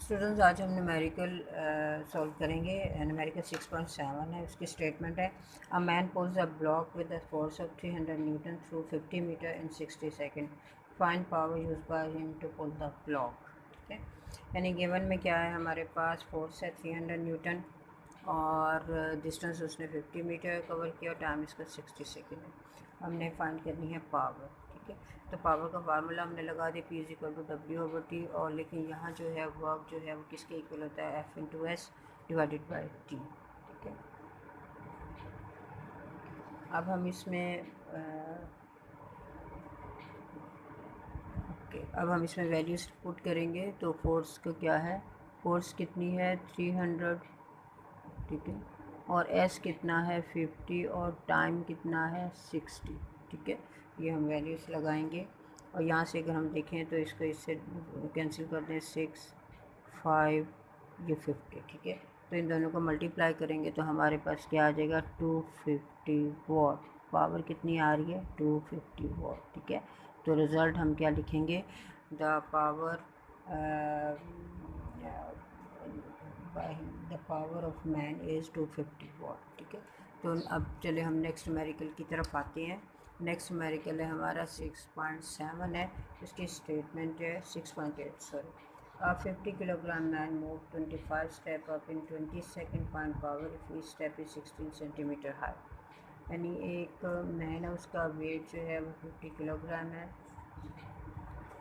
Students आज हम numerical solve करेंगे। न्यूमेरिकल 6.7 है, उसकी स्टेटमेंट है a man pulls a block with the force of 300 newton through 50 metre in 60 second. Find power use by him to pull the block. ठीक है, यानी given में क्या है, हमारे पास फोर्स है 300 न्यूटन और डिस्टेंस उसने 50 मीटर कवर किया और टाइम इसका 60 सेकेंड है। हमने फाइंड करनी है पावर। ठीक है, तो पावर का फार्मूला हमने लगा दिया P = W/T, और लेकिन यहाँ जो है वर्क जो है वो किसके इक्वल होता है, F/S डिवाइडेड बाई T। ठीक है, अब हम इसमें अब हम इसमें वैल्यूज पुट करेंगे। तो फोर्स का क्या है, फोर्स कितनी है 300, ठीक है, और S कितना है 50 और टाइम कितना है 60। ठीक है, ये हम वैल्यूज लगाएंगे और यहाँ से अगर हम देखें तो इसको इससे कैंसिल कर दें, 6 5 ये 50। ठीक है, तो इन दोनों को मल्टीप्लाई करेंगे तो हमारे पास क्या आ जाएगा 250 वॉट। पावर कितनी आ रही है 250 वॉट। ठीक है, तो रिज़ल्ट हम क्या लिखेंगे, the power the power of man is 250 what. ठीक है, तो अब चले हम नेक्स्ट न्यूमेरिकल की तरफ आते हैं। नेक्स्ट न्यूमेरिकल है हमारा 6.7 है, इसकी स्टेटमेंट है 6.8 sorry. A 50 kilogram man moved 25 step up in 20 second. Find power if each step is 16 centimeter high। यानी एक मैन है, उसका वेट जो है वो 50 किलोग्राम है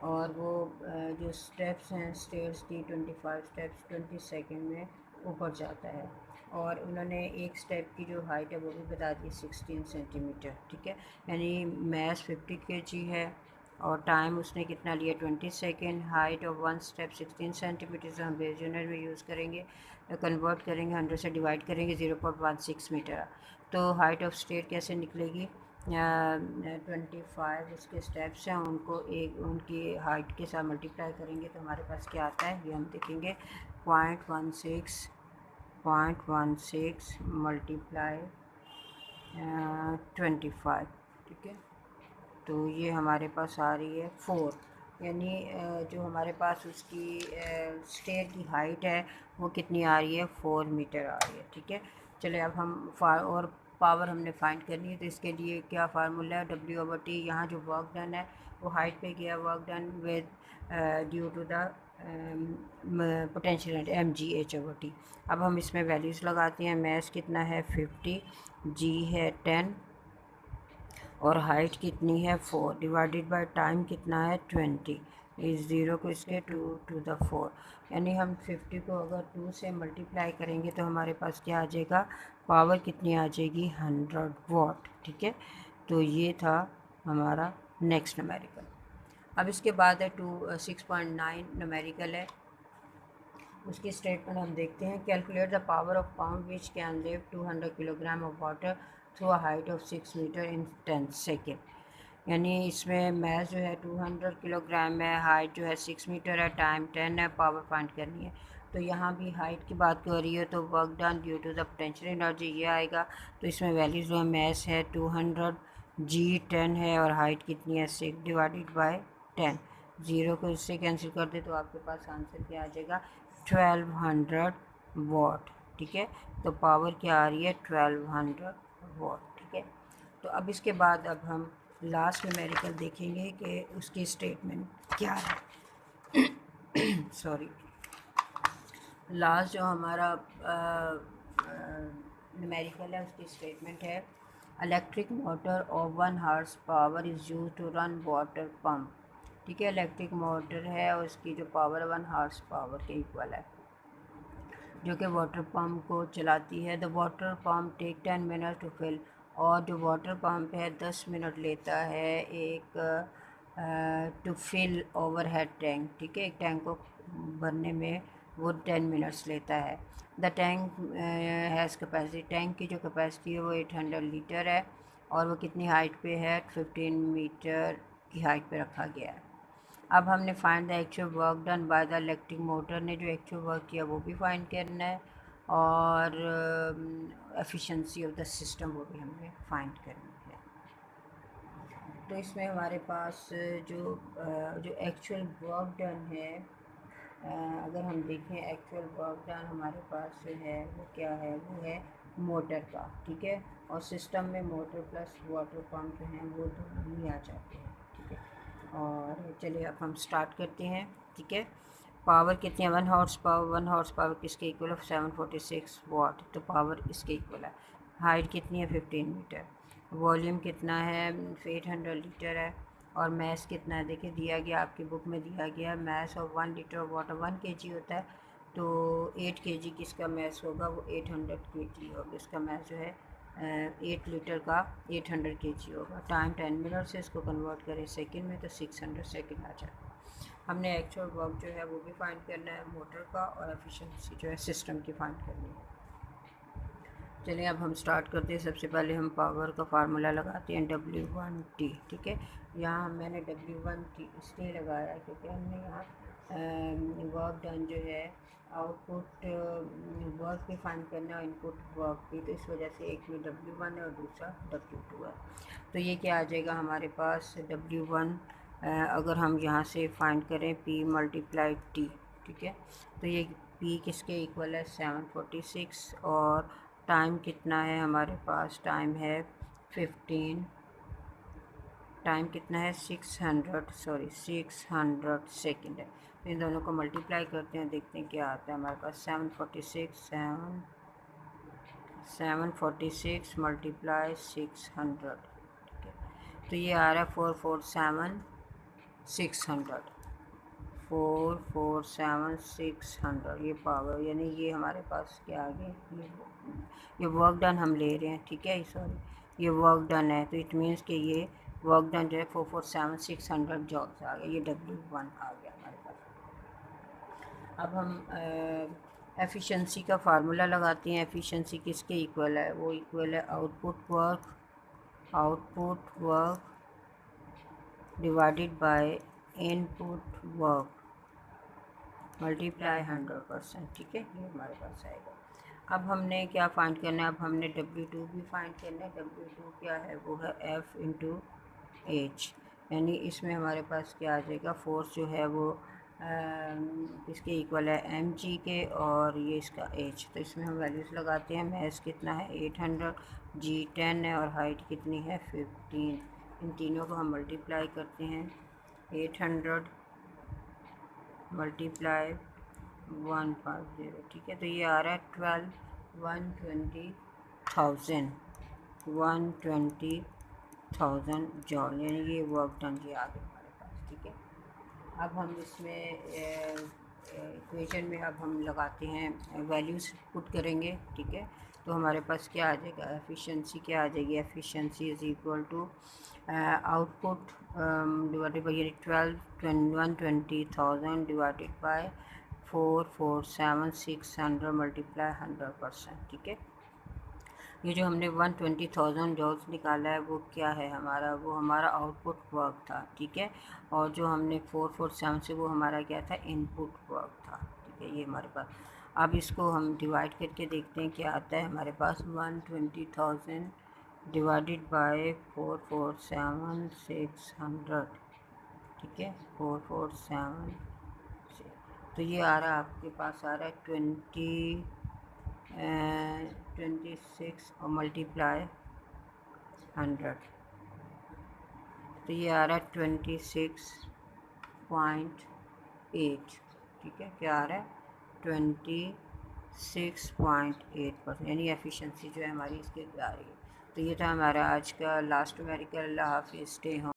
और वो जो स्टेप्स हैं स्टेयर्स की 25 स्टेप्स 20 सेकंड में ऊपर जाता है, और उन्होंने एक स्टेप की जो हाइट है वो भी बता दी 16 सेंटीमीटर। ठीक है, यानी मैस 50 kg है और टाइम उसने कितना लिया 20 second. Height of one step 16 centimetre से हम बेस यूनिट में यूज़ करेंगे, कन्वर्ट करेंगे 100 से डिवाइड करेंगे 0.16 मीटर। तो हाइट ऑफ स्टेयर कैसे निकलेगी, 25 उसके स्टेप्स हैं, उनको एक उनकी हाइट के साथ मल्टीप्लाई करेंगे तो हमारे पास क्या आता है, ये हम देखेंगे 0.16 मल्टीप्लाई 25। ठीक है, तो ये हमारे पास आ रही है 4, यानी जो हमारे पास उसकी स्टेयर की हाइट है वो कितनी आ रही है 4 मीटर आ रही है। ठीक है, चले अब हम और पावर हमने फाइंड करनी है, तो इसके लिए क्या फार्मूला है W/T। यहाँ जो वर्क डन है वो हाइट पे गया, work done with due to the potential mgh/T। अब हम इसमें वैल्यूज़ लगाते हैं। मैस कितना है 50, G है 10 और हाइट कितनी है 4 डिवाइडेड बाय टाइम कितना है 20। इस ज़ीरो को इसके 2 × 4, यानी हम 50 को अगर 2 से मल्टीप्लाई करेंगे तो हमारे पास क्या आ जाएगा, पावर कितनी आ जाएगी 100 वॉट। ठीक है, तो ये था हमारा नेक्स्ट न्यूमेरिकल। अब इसके बाद है 6.9 न्यूमेरिकल है, उसकी स्टेटमेंट हम देखते हैं। Calculate the power of pound which can lift 200 kilogram of water through a height of 6 metre in 10 second. यानी इसमें मैस जो है 200 किलोग्राम है, हाइट जो है 6 मीटर है, टाइम 10 है, पावर फाइंड करनी है। तो यहाँ भी हाइट की बात कर रही है तो work done due to the potential energy ये आएगा। तो इसमें वैल्यूज जो है, मैस है 200, G 10 है और हाइट कितनी है 6 डिवाइडेड बाय 10। ज़ीरो को इससे कैंसिल कर दे तो आपके पास आंसर क्या आ जाएगा 1200 वॉट। ठीक है, तो पावर क्या आ रही है 1200 वॉट। ठीक है, तो अब इसके बाद अब हम लास्ट न्यूमेरिकल देखेंगे कि उसकी स्टेटमेंट क्या है। सॉरी, लास्ट जो हमारा न्यूमेरिकल है उसकी स्टेटमेंट है electric motor of 1 horse power is use to run water pump. ठीक है, इलेक्ट्रिक मोटर है और उसकी जो पावर 1 हॉर्स पावर के इक्वल है, जो कि वाटर पंप को चलाती है। The water pump take 10 minute to fill, और जो वाटर पंप है 10 मिनट लेता है एक to fill overhead tank. ठीक है, एक टैंक को भरने में वो 10 मिनट्स लेता है। The tank has capacity, tank की जो कैपेसिटी है वो 800 लीटर है और वो कितनी हाइट पे है 15 मीटर की हाइट पे रखा गया है। अब हमने find the actual work done by the electric motor ने जो एक्चुअल वर्क किया वो भी फाइंड करना है, और एफिशिएंसी ऑफ द सिस्टम वो भी हमने फाइंड करनी है। तो इसमें हमारे पास जो एक्चुअल वर्क डन है अगर हम देखें एक्चुअल वर्क डन हमारे पास जो है वो क्या है, वो है मोटर का, ठीक है। और सिस्टम में मोटर प्लस वाटर पंप जो हैं वो दोनों ही आ जाते हैं, ठीक है। और चलिए अब हम स्टार्ट करते हैं, ठीक है। पावर कितनी है, 1 हॉर्स पावर। 1 हॉर्स पावर किसके इक्वल है, 746 वाट, तो पावर इसके इक्वल है। हाइट कितनी है, 15 मीटर। वॉल्यूम कितना है, 800 लीटर है। और मैस कितना है, देखिए दिया गया, आपकी बुक में दिया गया mass of 1 litre water 1 kg होता है, तो 8 kg किसका मैस होगा, वो 800 kg होगा। इसका मैस जो है 8 लीटर का 800 kg होगा। टाइम 10 मिनट से इसको कन्वर्ट करें सेकंड में तो 600 सेकंड आ जाएगा। हमने एक्चुअल वर्क जो है वो भी फाइंड करना है मोटर का, और एफिशिएंसी जो है सिस्टम की फाइंड करनी है। चलिए अब हम स्टार्ट करते हैं। सबसे पहले हम पावर का फार्मूला लगाते हैं, W1T, ठीक है। यहाँ मैंने W1T इसलिए लगाया क्योंकि हमने यहाँ वर्क डन जो है आउटपुट वर्क भी फाइंड करना है, इनपुट वर्क भी, तो इस वजह से एक में W1 है और दूसरा W2 है। तो ये क्या आ जाएगा हमारे पास, W1 अगर हम यहाँ से फाइंड करें P मल्टीप्लाई T, ठीक है, तो ये P किसके इक्वल है, 746। और टाइम कितना है हमारे पास, टाइम है 15, टाइम कितना है 600 सेकेंड है। तो इन दोनों को मल्टीप्लाई करते हैं, देखते हैं क्या आता है हमारे पास। 746 मल्टीप्लाई 600, ठीक है, तो ये आ रहा है 447 600 ये पावर, यानी ये हमारे पास क्या आ गया, ये वर्क डन हम ले रहे हैं, ठीक है, सॉरी ये वर्क डन है, तो इट मीन्स कि ये वर्क डन जो है 447 600 जॉब्स आ गया, ये W1 आ गया हमारे पास। अब हम एफिशिएंसी का फार्मूला लगाते हैं। एफिशिएंसी किसके इक्वल है, वो इक्वल है output work divided by input work multiply 100%, ठीक है, ये हमारे पास आएगा। अब हमने क्या फाइंड करना है, अब हमने W2 भी फाइंड करना है। W2 क्या है, वो है F इंटू एच, यानी इसमें हमारे पास क्या आ जाएगा, फोर्स जो है वो इसके इक्वल है mg के, और ये इसका h, तो इसमें हम वैल्यूज़ लगाते हैं। मैस कितना है 800, g 10 है, और हाइट कितनी है 15। इन तीनों को हम मल्टीप्लाई करते हैं, 800 मल्टीप्लाई 150, ठीक है, तो ये आ रहा है 120,000 जॉल, यानी ये वर्क डन जी आ गया हमारे पास, ठीक है। अब हम इसमें इक्वेशन में अब हम लगाते हैं, वैल्यूज़ पुट करेंगे, ठीक है, तो हमारे पास क्या आ जाएगा, एफिशिएंसी क्या आ जाएगी, efficiency is equal to output divided by, यानी 120,000 डिवाइडेड बाय 447 600 मल्टीप्लाई 100%, ठीक है। ये जो हमने 120,000 जॉल्स निकाला है वो क्या है हमारा, वो हमारा आउटपुट वर्क था, ठीक है। और जो हमने 447 से, वो हमारा क्या था, इनपुट वर्क था, ठीक है, ये हमारे पास। अब इसको हम डिवाइड करके देखते हैं क्या आता है हमारे पास। 120,000 डिवाइडेड बाय 447 600, ठीक है, 447, तो ये आ रहा है आपके पास, आ रहा है 26 और मल्टीप्लाई 100, तो ये आ रहा है 26.8, ठीक है, क्या आ रहा है 26.8%, यानी एफिशिएंसी जो है हमारी इसके आ रही है। तो ये था हमारा आज का लास्ट न्यूमेरिकल। अल्लाह हाफिज़, स्टे होम।